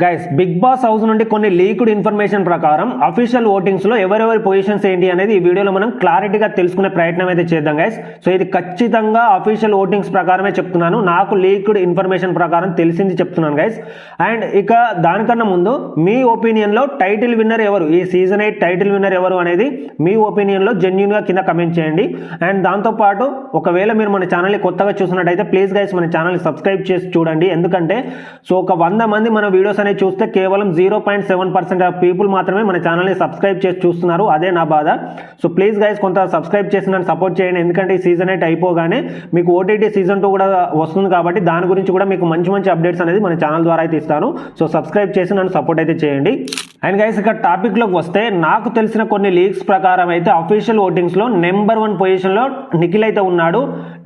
Guys big boss house నుండి కొన్ని leaked information ప్రకారం అఫీషియల్ ఓటింగ్స్ లో ఎవరెవరి పొజిషన్స్ ఏంటి అనేది ఈ వీడియోలో మనం క్లారిటీగా తెలుసుకునే ప్రయత్నం అయితే చేద్దాం గైస్. సో ఇది ఖచ్చితంగా అఫీషియల్ ఓటింగ్స్ ప్రకారమే చెప్తున్నాను, నాకు లీక్డ్ ఇన్ఫర్మేషన్ ప్రకారం తెలిసింది చెప్తున్నాను గైస్. అండ్ ఇక దానికన్నా ముందు మీ ఒపీనియన్ లో టైటిల్ విన్నర్ ఎవరు, ఈ సీజన్ 8 టైటిల్ విన్నర్ ఎవరు అనేది మీ ఒపీనియన్ లో జెన్యూన్ గా కింద కమెంట్ చేయండి. అండ్ దాంతో పాటు ఒకవేళ మీరు మన ఛానల్ ని కొత్తగా చూసినట్టయితే ప్లీజ్ గైస్ మన ఛానల్ ని సబ్స్క్రైబ్ చేసి చూడండి. ఎందుకంటే సో ఒక 100 మంది మన వీడియోస్ చూస్తే కేవలం 0.7% ఆఫ్ పీపుల్ మాత్రమే మన ఛానల్ని సబ్స్క్రైబ్ చేసి చూస్తున్నారు, అదే నా బాధ. సో ప్లీజ్ గైస్ కొంత సబ్స్క్రైబ్ చేసి నన్ను సపోర్ట్ చేయండి. ఎందుకంటే ఈ సీజన్ 8 అయిపోగానే మీకు ఓటీటీ సీజన్ 2 కూడా వస్తుంది కాబట్టి దాని గురించి కూడా మీకు మంచి మంచి అప్డేట్స్ అనేది మన ఛానల్ ద్వారా అయితే ఇస్తాను. సో సబ్స్క్రైబ్ చేసి నన్ను సపోర్ట్ అయితే చేయండి. అండ్ గైస్ ఇక టాపిక్ లోకి వస్తే నాకు తెలిసిన కొన్ని లీక్స్ ప్రకారం అయితే అఫీషియల్ ఓటింగ్స్ లో నెంబర్ 1 పొజిషన్ లో నిఖిల్ అయితే ఉన్నాడు.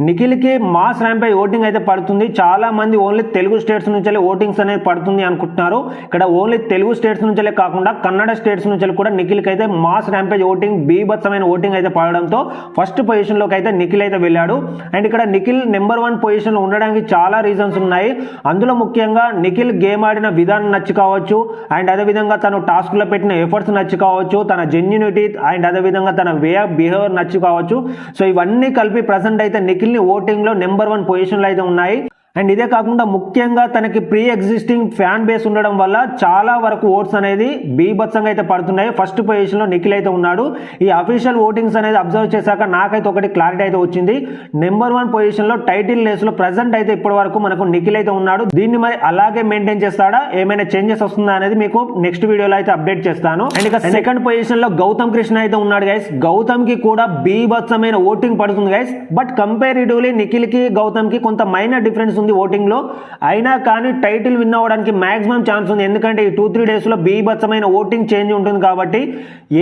నిఖిల్ కి మాస్ ర్యాంప్ పై ఓటింగ్ అయితే పడుతుంది. చాలా మంది ఓన్లీ తెలుగు స్టేట్స్ నుంచి ఓటింగ్స్ అనేది పడుతుంది అనుకుంటున్నారు. ఇక్కడ ఓన్లీ తెలుగు స్టేట్స్ నుంచే కాకుండా కన్నడ స్టేట్స్ నుంచి కూడా నిఖిల్కి అయితే మాస్ ర్యాంపేజ్ ఓటింగ్, బీభత్సమైన ఓటింగ్ అయితే పడడంతో ఫస్ట్ పొజిషన్ లోకి అయితే నిఖిల్ అయితే వెళ్ళాడు. అండ్ ఇక్కడ నిఖిల్ నెంబర్ 1 పొజిషన్ లో ఉండడానికి చాలా రీజన్స్ ఉన్నాయి. అందులో ముఖ్యంగా నిఖిల్ గేమ్ ఆడిన విధానం నచ్చి కావచ్చు, అండ్ అదేవిధంగా తను టాస్క్ లో పెట్టిన ఎఫర్ట్స్ నచ్చి కావచ్చు, తన జెన్యూనిటీ అండ్ అదేవిధంగా తన వే ఆఫ్ బిహేవియర్ నచ్చి కావచ్చు. సో ఇవన్నీ కలిపి ప్రజెంట్ అయితే నిఖిల్ ని ఓటింగ్ లో నెంబర్ 1 పొజిషన్ లో అయితే ఉన్నాయి. అండ్ ఇదే కాకుండా ముఖ్యంగా తనకి ప్రీ ఎగ్జిస్టింగ్ ఫ్యాన్ బేస్ ఉండడం వల్ల చాలా వరకు ఓట్స్ అనేది బీభత్సంగా అయితే పడుతున్నాయి. ఫస్ట్ పొజిషన్ లో నిఖిల్ అయితే ఉన్నాడు. ఈ అఫీషియల్ ఓటింగ్స్ అనేది అబ్జర్వ్ చేశాక నాకైతే ఒకటి క్లారిటీ అయితే వచ్చింది. నెంబర్ 1 పొజిషన్ లో టైటిల్ రేస్ లో ప్రెసెంట్ అయితే ఇప్పటి వరకు మనకు నిఖిల్ అయితే ఉన్నాడు. దీన్ని మరి అలాగే మెయింటైన్ చేస్తాడా, ఏమైనా చేంజెస్ వస్తుందా అనేది మీకు నెక్స్ట్ వీడియోలో అయితే అప్డేట్ చేస్తాను. అండ్ ఇక సెకండ్ పొజిషన్ లో గౌతమ్ కృష్ణ అయితే ఉన్నాడు గైస్. గౌతమ్ కి కూడా బీభత్సమైన ఓటింగ్ పడుతుంది గైస్. బట్ కంపారిటివ్లీ నిఖిల్ కి గౌతమ్ కి కొంత మైనర్ డిఫరెన్స్ ఉంది ఓటింగ్ లో. అయినా కానీ టైటిల్ విన్ అవ్వడానికి మాక్సిమం ఛాన్స్ ఉంది. ఎందుకంటే ఈ 2-3 డేస్ లో బీభత్సమైన ఓటింగ్ చేంజ్ ఉంటుంది కాబట్టి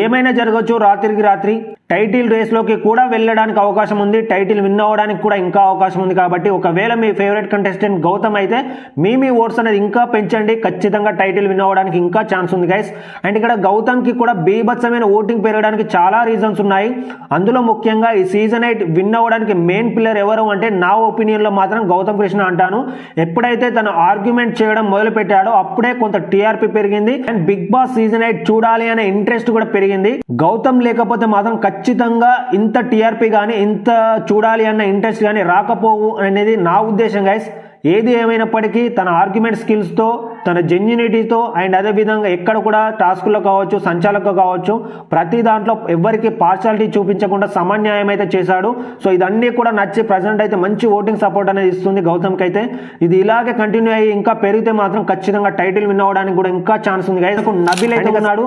ఏమైనా జరగచ్చు. రాత్రికి రాత్రి టైటిల్ రేస్ లోకి కూడా వెళ్ళడానికి అవకాశం ఉంది, టైటిల్ విన్ అవ్వడానికి కూడా ఇంకా అవకాశం ఉంది. కాబట్టి ఒకవేళ మీ ఫేవరెట్ కంటెస్టెంట్ గౌతమ్ అయితే మీ ఓట్స్ అనేది ఇంకా పెంచండి, ఖచ్చితంగా టైటిల్ విన్ అవ్వడానికి ఇంకా ఛాన్స్ ఉంది గైస్. అండ్ ఇక్కడ గౌతమ్ కి కూడా బీభత్సమైన ఓటింగ్ పెరగడానికి చాలా రీజన్స్ ఉన్నాయి. అందులో ముఖ్యంగా ఈ సీజన్ 8 విన్ అవ్వడానికి మెయిన్ పిల్లర్ ఎవరు అంటే నా ఒపీనియన్ లో మాత్రం గౌతమ్ కృష్ణ అంటాను. ఎప్పుడైతే తను ఆర్గ్యుమెంట్ చేయడం మొదలు పెట్టాడో అప్పుడే కొంత టీఆర్పీ పెరిగింది అండ్ బిగ్ బాస్ సీజన్ 8 చూడాలి అనే ఇంట్రెస్ట్ కూడా పెరిగింది. గౌతమ్ లేకపోతే మాత్రం ఖచ్చితంగా ఇంత టీఆర్పీ కానీ ఇంత చూడాలి అన్న ఇంట్రెస్ట్ కానీ రాకపోవు అనేది నా ఉద్దేశం గైస్. ఏది ఏమైనప్పటికీ తన ఆర్గ్యుమెంట్ స్కిల్స్తో, తన జెన్యూనిటీతో అండ్ అదేవిధంగా ఎక్కడ కూడా టాస్కుల్లో కావచ్చు, సంచాలకులు కావచ్చు, ప్రతి దాంట్లో ఎవరికి పార్షాలిటీ చూపించకుండా సమన్యాయం అయితే చేశాడు. సో ఇదన్నీ కూడా నచ్చి ప్రజెంట్ అయితే మంచి ఓటింగ్ సపోర్ట్ అనేది ఇస్తుంది గౌతమ్కి అయితే. ఇది ఇలాగే కంటిన్యూ అయ్యి ఇంకా పెరిగితే మాత్రం ఖచ్చితంగా టైటిల్ విన్ అవ్వడానికి కూడా ఇంకా ఛాన్స్ ఉంది గైస్. నబిల్ అయితే ఉన్నాడు.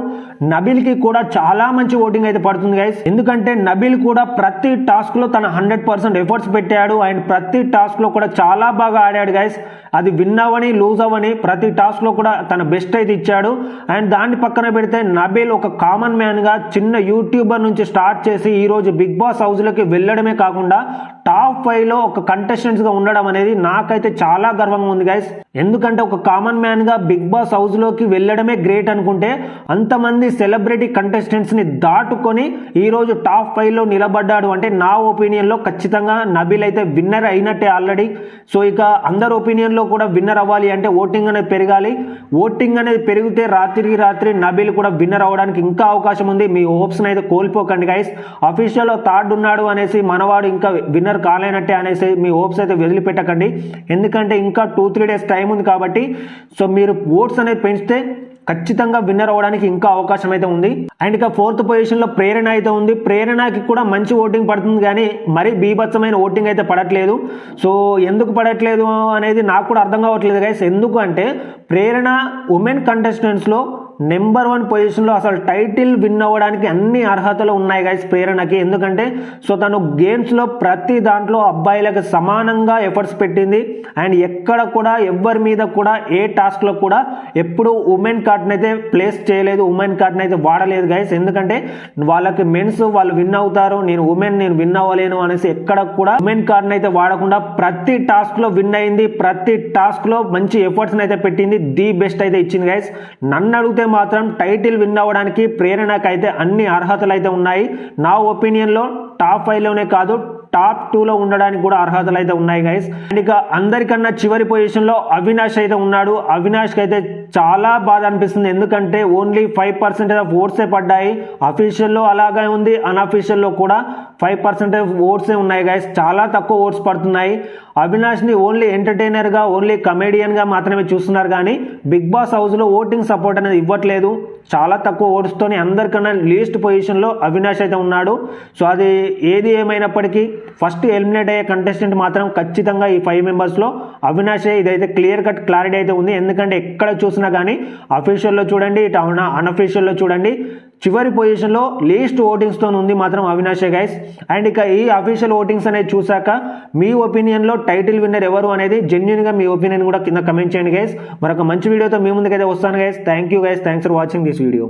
నబిల్కి కూడా చాలా మంచి ఓటింగ్ అయితే పడుతుంది గైస్. ఎందుకంటే నబిల్ కూడా ప్రతి టాస్క్ లో తన 100% ఎఫర్ట్స్ పెట్టాడు అండ్ ప్రతి టాస్క్ లో కూడా చాలా బాగా ఆడాడు గైస్. అది విన్ అవ్వని లూజ్ అవ్వని ప్రతి టాస్క్ లో కూడా తన బెస్ట్ అయితే ఇచ్చాడు. అండ్ దాన్ని పక్కన పెడితే నబిల్ ఒక కామన్ మ్యాన్ గా చిన్న యూట్యూబర్ నుంచి స్టార్ట్ చేసి ఈ రోజు బిగ్ బాస్ హౌస్ లోకి వెళ్ళడమే కాకుండా టాప్ 5 లో ఒక కంటెస్టెంట్స్ గా ఉండడం అనేది నాకైతే చాలా గర్వంగా ఉంది గైస్. ఎందుకంటే ఒక కామన్ మ్యాన్ గా బిగ్ బాస్ హౌస్ లోకి వెళ్ళడమే గ్రేట్ అనుకుంటే, అంతమంది సెలబ్రిటీ కంటెస్టెంట్స్ ని దాటుకొని ఈ రోజు టాప్ 5 లో నిలబడ్డాడు అంటే నా ఒపీనియన్ లో ఖచ్చితంగా నబిల్ అయితే విన్నర్ అయినట్టే ఆల్రెడీ. సో ఇక అందరి ఒపీనియన్ లో కూడా విన్నర్ అవ్వాలి అంటే ఓటింగ్ అనేది పెరగాలి. ఓటింగ్ అనేది పెరిగితే రాత్రికి రాత్రి నబిల్ కూడా విన్నర్ అవ్వడానికి ఇంకా అవకాశం ఉంది. మీ హోప్స్ అయితే కోల్పోకండి గైస్. అఫీషియల్ లో థర్డ్ ఉన్నాడు అనేసి మనవాడు ఇంకా విన్నర్ కాలేనట్టే అనేసి మీ హోప్స్ అయితే వదిలిపెట్టకండి. ఎందుకంటే ఇంకా 2-3 డేస్ టైం ఉంది కాబట్టి సో మీరు ఓట్స్ అనేది పెంచితే ఖచ్చితంగా విన్నర్ అవ్వడానికి ఇంకా అవకాశం అయితే ఉంది. అండ్ ఇక 4th పొజిషన్ లో ప్రేరణ అయితే ఉంది. ప్రేరణకి కూడా మంచి ఓటింగ్ పడుతుంది కానీ మరీ బీభత్సమైన ఓటింగ్ అయితే పడట్లేదు. సో ఎందుకు పడట్లేదు అనేది నాకు కూడా అర్థం కావట్లేదు గైస్. ఎందుకు అంటే ప్రేరణ ఉమెన్ కంటెస్టెంట్స్ లో నెంబర్ 1 పొజిషన్ లో అసలు టైటిల్ విన్ అవ్వడానికి అన్ని అర్హతలు ఉన్నాయి గైస్ ప్రేరణకి. ఎందుకంటే సో తను గేమ్స్ లో ప్రతి దాంట్లో అబ్బాయిలకు సమానంగా ఎఫర్ట్స్ పెట్టింది అండ్ ఎక్కడ కూడా ఎవరి మీద కూడా ఏ టాస్క్ లో కూడా ఎప్పుడు ఉమెన్ కార్డ్ని అయితే ప్లేస్ చేయలేదు, ఉమెన్ కార్డ్ని అయితే వాడలేదు గైస్. ఎందుకంటే వాళ్ళకి మెన్స్ వాళ్ళు విన్ అవుతారు, నేను విన్ అవ్వలేను అనేసి ఎక్కడ కూడా ఉమెన్ కార్డ్ని అయితే వాడకుండా ప్రతి టాస్క్ లో విన్ అయింది, ప్రతి టాస్క్ లో మంచి ఎఫర్ట్స్ అయితే పెట్టింది, ది బెస్ట్ అయితే ఇచ్చింది గైస్. నన్ను అడిగితే మాత్రం టైటిల్ విన్ అవ్వడానికి ప్రేరణకు అయితే అన్ని అర్హతలు అయితే ఉన్నాయి. నా ఒపీనియన్ లో టాప్ 5 లోనే కాదు టాప్ 2లో ఉండడానికి కూడా అర్హతలు అయితే ఉన్నాయి గైస్. అండ్ ఇక అందరికన్నా చివరి పొజిషన్ లో అవినాష్ అయితే ఉన్నాడు. అవినాష్ కి అయితే చాలా బాధ అనిపిస్తుంది, ఎందుకంటే ఓన్లీ 5% ఆఫ్ ఓట్సే పడ్డాయి. అఫీషియల్ లో అలాగే ఉంది, అన్అఫీషియల్ లో కూడా 5% ఓట్సే ఉన్నాయి గైస్. చాలా తక్కువ ఓట్స్ పడుతున్నాయి. అవినాష్ ని ఓన్లీ ఎంటర్టైనర్ గా, ఓన్లీ కమెడియన్ గా మాత్రమే చూస్తున్నారు, కానీ బిగ్ బాస్ హౌస్ లో ఓటింగ్ సపోర్ట్ అనేది ఇవ్వట్లేదు. చాలా తక్కువ ఓట్స్ తోని అందరికన్నా లీస్ట్ పొజిషన్ లో అవినాష్ అయితే ఉన్నాడు. సో అది ఏది ఏమైనప్పటికీ ఫస్ట్ ఎలిమినేట్ అయ్యే కంటెస్టెంట్ మాత్రం ఖచ్చితంగా ఈ 5 మెంబర్స్ లో అవినాషే. ఇదైతే క్లియర్ కట్ క్లారిటీ అయితే ఉంది, ఎందుకంటే ఎక్కడ చూసినా కానీ అఫీషియల్లో చూడండి, ఇటు అన్అఫీషియల్లో చూడండి, చివరి పొజిషన్ లో లీస్ట్ ఓటింగ్స్ తో ఉంది మాత్రం అవినాషే గైస్. అండ్ ఇక ఈ అఫీషియల్ ఓటింగ్స్ అనేది చూసాక మీ ఒపీనియన్ లో టైటిల్ విన్నర్ ఎవరు అనేది జెన్యూన్ గా మీ ఒపీనియన్ కూడా కింద కమెంట్ చేయండి గైస్. మరొక మంచి వీడియోతో మీ ముందుకైతే వస్తాను guys. Thank you guys, thanks for watching this video.